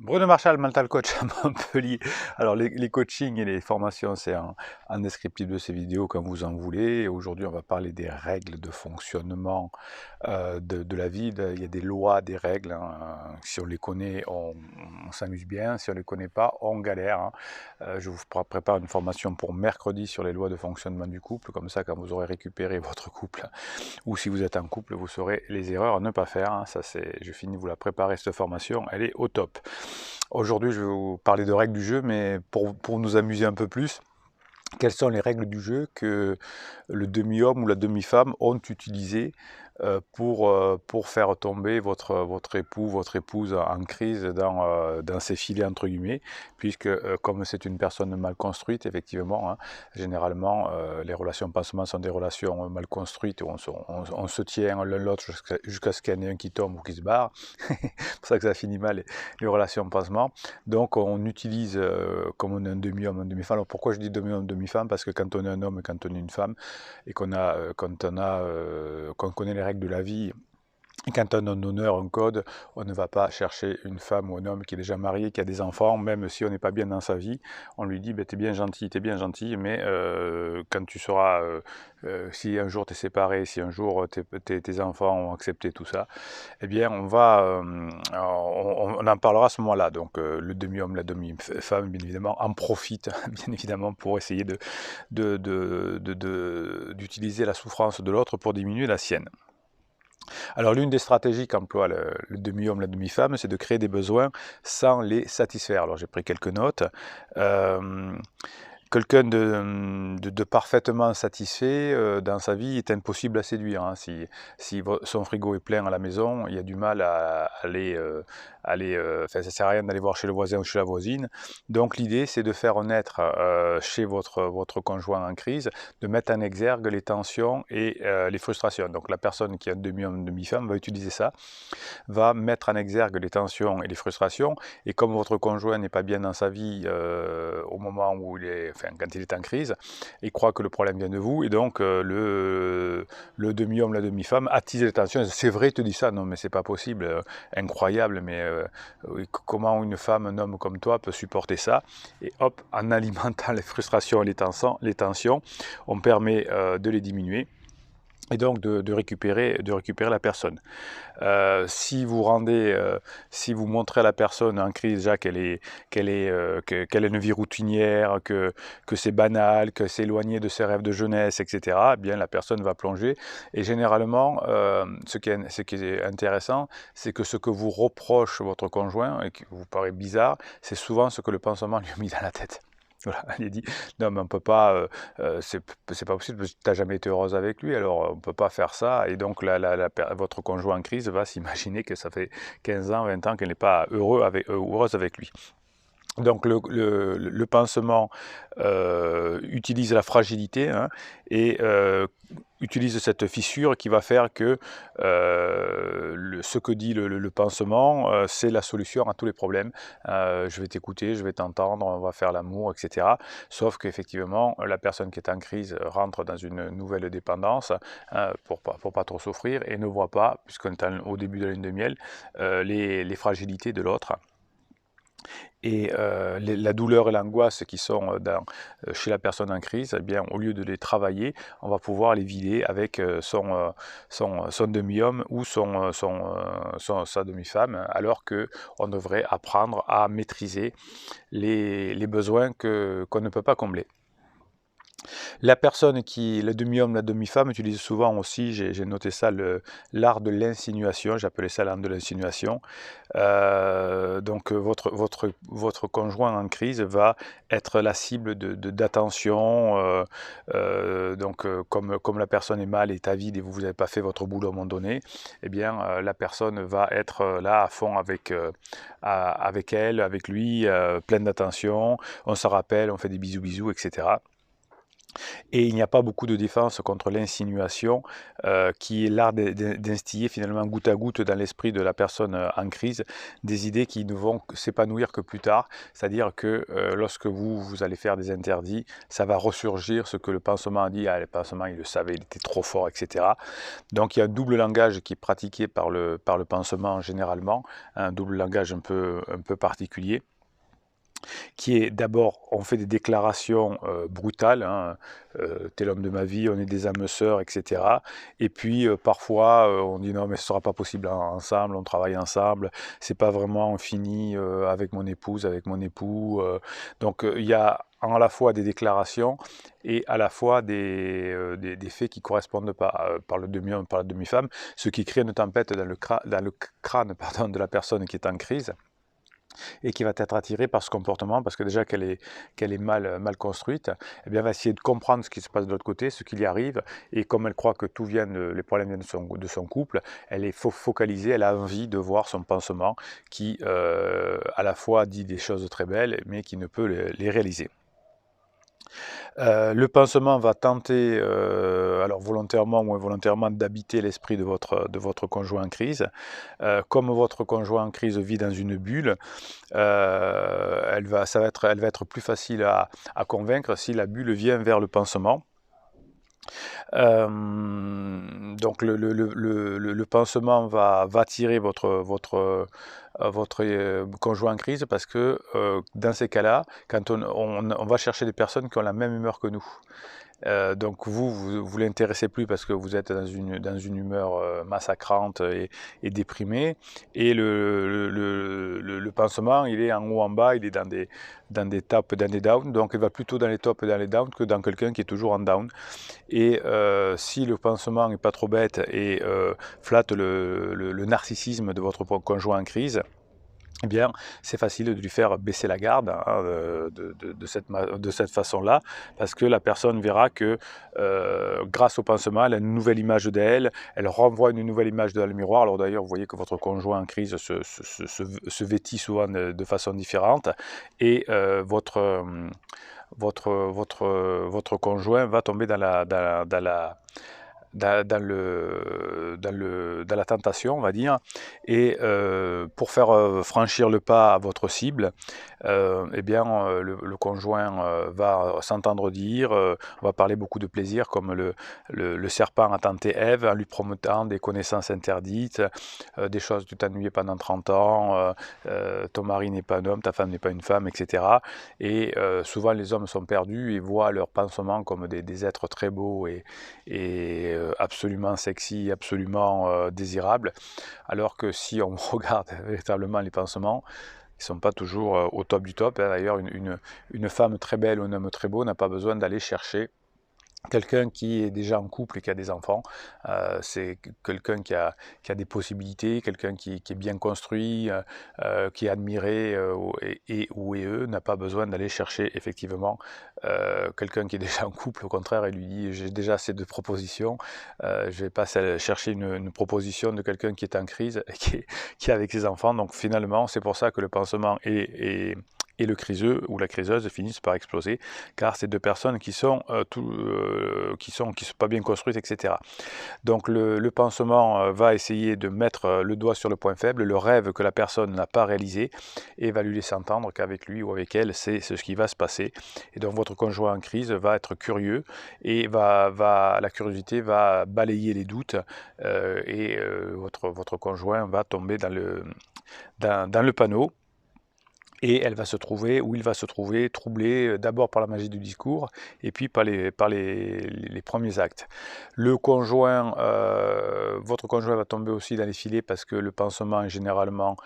Bruno Marchal, mental coach à Montpellier. Alors les coachings et les formations, c'est en descriptif de ces vidéos comme vous en voulez. Aujourd'hui, on va parler des règles de fonctionnement de la vie. Il y a des lois, des règles, hein. Si on les connaît, on s'amuse bien. Si on ne les connaît pas, on galère, hein. Je vous prépare une formation pour mercredi sur les lois de fonctionnement du couple. Comme ça, quand vous aurez récupéré votre couple, ou si vous êtes en couple, vous saurez les erreurs à ne pas faire, hein. Ça, je finis de vous la préparer, cette formation. Elle est au top. Aujourd'hui, je vais vous parler de règles du jeu, mais pour nous amuser un peu plus, quelles sont les règles du jeu que le demi-homme ou la demi-femme ont utilisées pour faire tomber votre époux, votre épouse en crise dans ses filets, entre guillemets, puisque comme c'est une personne mal construite, effectivement, hein, généralement, les relations pansement sont des relations mal construites où on se tient l'un l'autre jusqu'à ce qu'il y en ait un qui tombe ou qui se barre. C'est pour ça que ça finit mal, les relations pansement. Donc on utilise, comme on est un demi-homme, un demi-femme. Alors pourquoi je dis demi-homme, demi-femme? Parce que quand on est un homme et quand on est une femme, et qu'on connaît les règles de la vie, et quand on a un honneur, un code, on ne va pas chercher une femme ou un homme qui est déjà marié, qui a des enfants, même si on n'est pas bien dans sa vie. On lui dit, ben, t'es bien gentil, mais quand tu seras, si un jour tu es séparé, si un jour tes enfants ont accepté tout ça, eh bien on en parlera à ce moment-là. Donc le demi-homme, la demi-femme, bien évidemment, en profite, bien évidemment, pour essayer d'utiliser la souffrance de l'autre pour diminuer la sienne. Alors l'une des stratégies qu'emploie le demi-homme, la demi-femme, c'est de créer des besoins sans les satisfaire. Alors j'ai pris quelques notes. Euh, Quelqu'un de parfaitement satisfait dans sa vie est impossible à séduire, hein. Si son frigo est plein à la maison, il y a du mal à aller, enfin, ça sert à rien d'aller voir chez le voisin ou chez la voisine. Donc l'idée, c'est de faire naître chez votre conjoint en crise, de mettre en exergue les tensions et les frustrations. Donc la personne qui a un demi-homme, demi-femme va utiliser ça, va mettre en exergue les tensions et les frustrations. Et comme votre conjoint n'est pas bien dans sa vie au moment où quand il est en crise, il croit que le problème vient de vous. Et donc le demi-homme, la demi-femme attise les tensions. C'est vrai, il te dit ça. Non, mais c'est pas possible. Incroyable. Mais comment une femme, un homme comme toi peut supporter ça? Et hop, en alimentant les frustrations et les tensions, on permet de les diminuer et donc de récupérer la personne. Si vous si vous montrez à la personne en crise déjà qu'elle a une vie routinière, que c'est banal, que c'est éloigné de ses rêves de jeunesse, etc., eh bien la personne va plonger. Et généralement, ce qui est intéressant, c'est que ce que vous reproche votre conjoint et qui vous paraît bizarre, c'est souvent ce que le pansement lui a mis dans la tête. Voilà, il a dit non mais on peut pas, c'est pas possible parce que tu n'as jamais été heureuse avec lui, alors on peut pas faire ça. Et donc votre conjoint en crise va s'imaginer que ça fait 15 ans, 20 ans qu'elle n'est pas heureuse avec lui. Donc le pansement utilise la fragilité, hein, et utilise cette fissure qui va faire que ce que dit le pansement, c'est la solution à tous les problèmes. Je vais t'écouter, je vais t'entendre, on va faire l'amour, etc. Sauf qu'effectivement, la personne qui est en crise rentre dans une nouvelle dépendance, pour pas trop souffrir, et ne voit pas, puisqu'on est au début de la lune de miel, les fragilités de l'autre. Et la douleur et l'angoisse qui sont chez la personne en crise, eh bien, au lieu de les travailler, on va pouvoir les vider avec son demi-homme ou sa demi-femme, alors qu'on devrait apprendre à maîtriser les besoins qu'on ne peut pas combler. La personne le demi-homme, la demi-femme, utilise souvent aussi, j'ai noté ça, l'art de l'insinuation, j'appelais ça l'art de l'insinuation. Donc votre conjoint en crise va être la cible d'attention, comme la personne est mal, est avide et vous n'avez pas fait votre boulot à un moment donné, eh bien la personne va être là à fond avec elle, avec lui, pleine d'attention, on se rappelle, on fait des bisous, etc. Et il n'y a pas beaucoup de défense contre l'insinuation, qui est l'art d'instiller finalement goutte à goutte dans l'esprit de la personne en crise des idées qui ne vont s'épanouir que plus tard. C'est-à-dire que lorsque vous allez faire des interdits, ça va ressurgir ce que le pansement a dit. Ah, le pansement, il le savait, il était trop fort, etc. Donc il y a un double langage qui est pratiqué par le pansement généralement, un double langage un peu particulier, qui est d'abord, on fait des déclarations brutales, hein, t'es l'homme de ma vie, on est des âmes sœurs, etc. Et puis parfois on dit non mais ce sera pas possible ensemble, on travaille ensemble, c'est pas vraiment fini avec mon épouse, avec mon époux. Donc il y a à la fois des déclarations et à la fois des faits qui ne correspondent pas. Par le demi-homme, par la demi-femme, ce qui crée une tempête dans le crâne pardon, de la personne qui est en crise, et qui va être attirée par ce comportement, parce que déjà qu'elle est mal construite, eh bien, elle va essayer de comprendre ce qui se passe de l'autre côté, ce qui lui arrive, et comme elle croit que tout vient, les problèmes viennent de son couple, elle est focalisée, elle a envie de voir son pansement qui, à la fois dit des choses très belles, mais qui ne peut les réaliser. Le pansement va tenter, alors volontairement ou involontairement, d'habiter l'esprit de votre conjoint en crise. Comme votre conjoint en crise vit dans une bulle, elle va être plus facile à convaincre si la bulle vient vers le pansement. Donc le pansement va attirer votre conjoint en crise, parce que dans ces cas-là, quand on va chercher des personnes qui ont la même humeur que nous. Donc vous l'intéressez plus parce que vous êtes dans une humeur massacrante et déprimée, et le pansement, il est en haut en bas, il est dans des tops, dans des downs, donc il va plutôt dans les tops et dans les downs que dans quelqu'un qui est toujours en down. Et si le pansement n'est pas trop bête et flatte le narcissisme de votre conjoint en crise, eh bien, c'est facile de lui faire baisser la garde, hein, de cette façon-là, parce que la personne verra que grâce au pansement, elle a une nouvelle image d'elle, elle renvoie une nouvelle image dans le miroir. Alors d'ailleurs, vous voyez que votre conjoint en crise se vêtit souvent de façon différente, et votre conjoint va tomber dans la tentation, on va dire, et pour faire franchir le pas à votre cible, eh bien, le conjoint va s'entendre dire, on va parler beaucoup de plaisir, comme le serpent a tenté Ève en lui promettant des connaissances interdites, des choses, tu t'ennuyais pendant 30 ans, ton mari n'est pas un homme, ta femme n'est pas une femme, etc. Et souvent les hommes sont perdus et voient leur pansement comme des êtres très beaux et absolument sexy, absolument désirable, alors que si on regarde véritablement les pansements, ils ne sont pas toujours au top du top. D'ailleurs, une femme très belle ou un homme très beau n'a pas besoin d'aller chercher quelqu'un qui est déjà en couple et qui a des enfants. C'est quelqu'un qui a des possibilités, quelqu'un qui est bien construit, qui est admiré, et eux n'a pas besoin d'aller chercher effectivement quelqu'un qui est déjà en couple. Au contraire, il lui dit j'ai déjà assez de propositions, je ne vais pas chercher une proposition de quelqu'un qui est en crise et qui est avec ses enfants. Donc finalement, c'est pour ça que le pansement et le criseux ou la criseuse finissent par exploser, car c'est deux personnes qui sont pas bien construites, etc. Donc le pansement va essayer de mettre le doigt sur le point faible, le rêve que la personne n'a pas réalisé, et va lui laisser entendre qu'avec lui ou avec elle, c'est ce qui va se passer. Et donc votre conjoint en crise va être curieux, et la curiosité va balayer les doutes, et votre conjoint va tomber dans le panneau. Et elle va se trouver, ou il va se trouver, troublé d'abord par la magie du discours, et puis par les premiers actes. Votre conjoint va tomber aussi dans les filets, parce que le pansement est généralement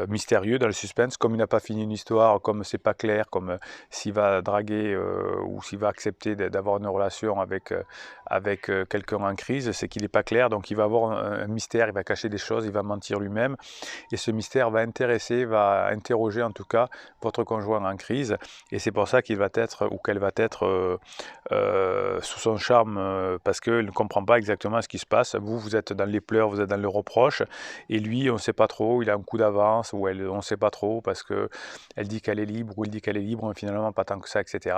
mystérieux, dans le suspense. Comme il n'a pas fini une histoire, comme c'est pas clair, comme s'il va draguer ou s'il va accepter d'avoir une relation avec quelqu'un en crise, c'est qu'il n'est pas clair. Donc il va avoir un mystère, il va cacher des choses, il va mentir lui-même, et ce mystère va interroger en tout cas votre conjoint en crise, et c'est pour ça qu'il va être ou qu'elle va être sous son charme parce qu'elle ne comprend pas exactement ce qui se passe. Vous êtes dans les pleurs, vous êtes dans le reproche, et lui, on ne sait pas trop, il a un coup d'avance, ou elle, on ne sait pas trop, parce que elle dit qu'elle est libre, ou il dit qu'elle est libre, mais finalement pas tant que ça, etc.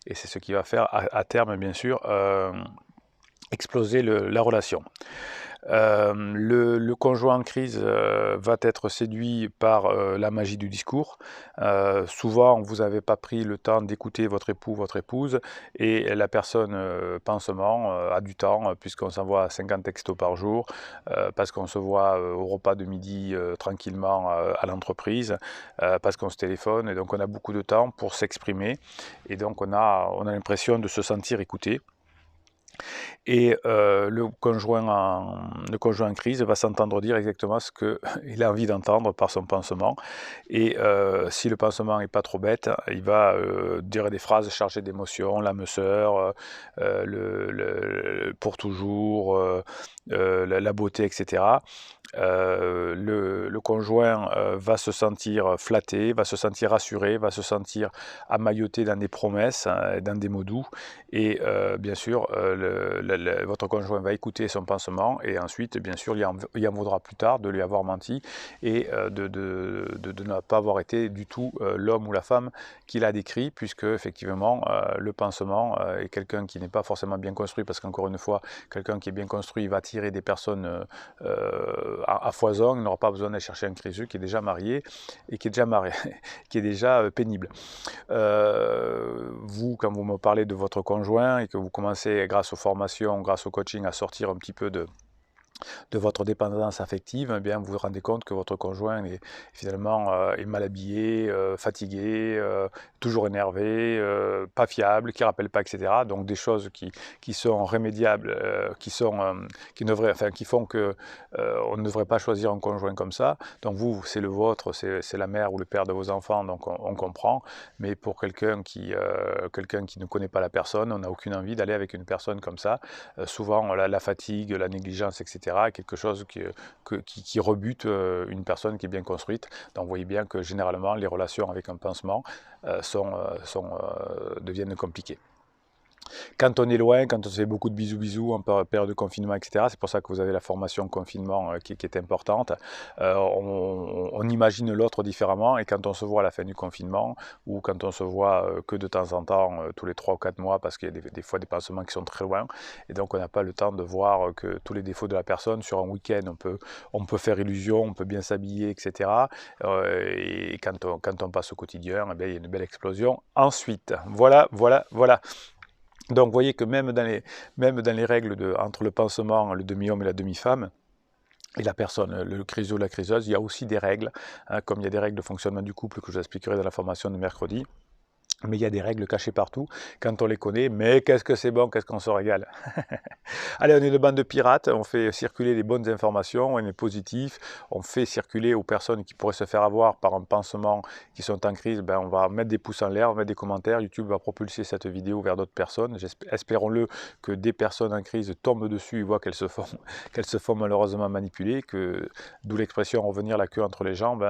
Et c'est ce qui va faire à terme, bien sûr, exploser la relation. Le conjoint en crise va être séduit par la magie du discours. Souvent, vous n'avez pas pris le temps d'écouter votre époux, votre épouse, et la personne pansement a du temps, puisqu'on s'envoie 50 textos par jour, parce qu'on se voit au repas de midi tranquillement à l'entreprise, parce qu'on se téléphone, et donc on a beaucoup de temps pour s'exprimer, et donc on a l'impression de se sentir écouté. Et le conjoint en crise va s'entendre dire exactement ce qu'il a envie d'entendre par son pansement. Et si le pansement n'est pas trop bête, il va dire des phrases chargées d'émotions, l'âme sœur, pour toujours, la beauté, etc. Le conjoint va se sentir flatté, va se sentir rassuré, va se sentir amailloté dans des promesses, dans des mots doux, et bien sûr votre conjoint va écouter son pansement, et ensuite bien sûr il en vaudra plus tard de lui avoir menti, et de ne pas avoir été du tout l'homme ou la femme qu'il a décrit, puisque effectivement le pansement est quelqu'un qui n'est pas forcément bien construit, parce qu'encore une fois, quelqu'un qui est bien construit va attirer des personnes à foison. Il n'aura pas besoin d'aller chercher un criseux qui est déjà marié et qui est déjà qui est déjà pénible. Vous, quand vous me parlez de votre conjoint et que vous commencez, grâce aux formations, grâce au coaching, à sortir un petit peu de votre dépendance affective, eh bien, vous vous rendez compte que votre conjoint est finalement est mal habillé, fatigué, toujours énervé, pas fiable, qui ne rappelle pas, etc. Donc des choses qui sont remédiables, qui font que on ne devrait pas choisir un conjoint comme ça. Donc vous, c'est le vôtre, c'est la mère ou le père de vos enfants, donc on comprend. Mais pour quelqu'un qui ne connaît pas la personne, on n'a aucune envie d'aller avec une personne comme ça. Souvent la fatigue, la négligence, etc. est quelque chose qui rebute une personne qui est bien construite. Donc vous voyez bien que généralement les relations avec un pansement deviennent compliquées. Quand on est loin, quand on se fait beaucoup de bisous en période de confinement, etc., c'est pour ça que vous avez la formation confinement qui est importante. On imagine l'autre différemment, et quand on se voit à la fin du confinement, ou quand on se voit que de temps en temps, tous les 3 ou 4 mois, parce qu'il y a des fois des pansements qui sont très loin, et donc on n'a pas le temps de voir que tous les défauts de la personne. Sur un week-end, on peut faire illusion, on peut bien s'habiller, etc. Et quand on passe au quotidien, eh bien, il y a une belle explosion ensuite. Voilà. Donc vous voyez que même dans les règles entre le pansement, le demi-homme et la demi-femme, et la personne, le criseux ou la criseuse, il y a aussi des règles, comme il y a des règles de fonctionnement du couple que je vous expliquerai dans la formation de mercredi. Mais il y a des règles cachées partout, quand on les connaît, mais qu'est-ce que c'est bon, qu'est-ce qu'on se régale. Allez, on est une bande de pirates, on fait circuler les bonnes informations, on est positif, on fait circuler aux personnes qui pourraient se faire avoir par un pansement, qui sont en crise, ben on va mettre des pouces en l'air, on va mettre des commentaires, YouTube va propulser cette vidéo vers d'autres personnes. Espérons-le que des personnes en crise tombent dessus et voient qu'elles se font malheureusement manipuler, d'où l'expression revenir la queue entre les jambes.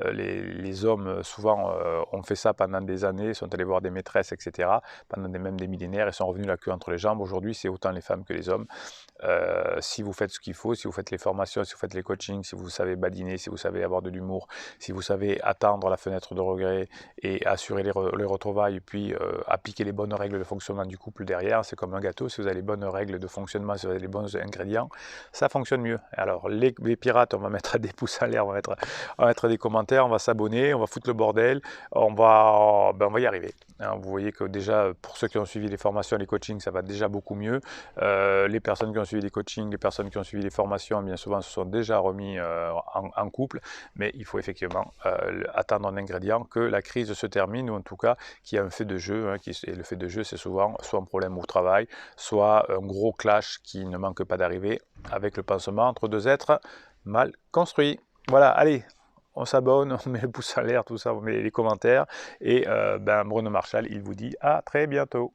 Les hommes souvent ont fait ça pendant des années, sont allés voir des maîtresses, etc., pendant même des millénaires, et sont revenus la queue entre les jambes. Aujourd'hui, c'est autant les femmes que les hommes. Si vous faites ce qu'il faut, si vous faites les formations, si vous faites les coachings, si vous savez badiner, si vous savez avoir de l'humour, si vous savez attendre la fenêtre de regret et assurer les retrouvailles, puis appliquer les bonnes règles de fonctionnement du couple derrière, c'est comme un gâteau. Si vous avez les bonnes règles de fonctionnement, si vous avez les bons ingrédients, ça fonctionne mieux. Alors les pirates, on va mettre des pouces en l'air, on va mettre des commentaires, on va s'abonner, on va foutre le bordel, on va y arriver. Vous voyez que déjà, pour ceux qui ont suivi les formations, les coachings, ça va déjà beaucoup mieux. Les personnes qui ont suivi les coachings, les personnes qui ont suivi les formations, bien souvent se sont déjà remis en couple, mais il faut effectivement attendre un ingrédient, que la crise se termine, ou en tout cas qu'il y a un fait de jeu, et le fait de jeu, c'est souvent soit un problème au travail, soit un gros clash qui ne manque pas d'arriver avec le pansement entre deux êtres mal construits. Voilà, allez, on s'abonne, on met le pouce en l'air, tout ça, on met les commentaires, et Bruno Marchal, il vous dit à très bientôt.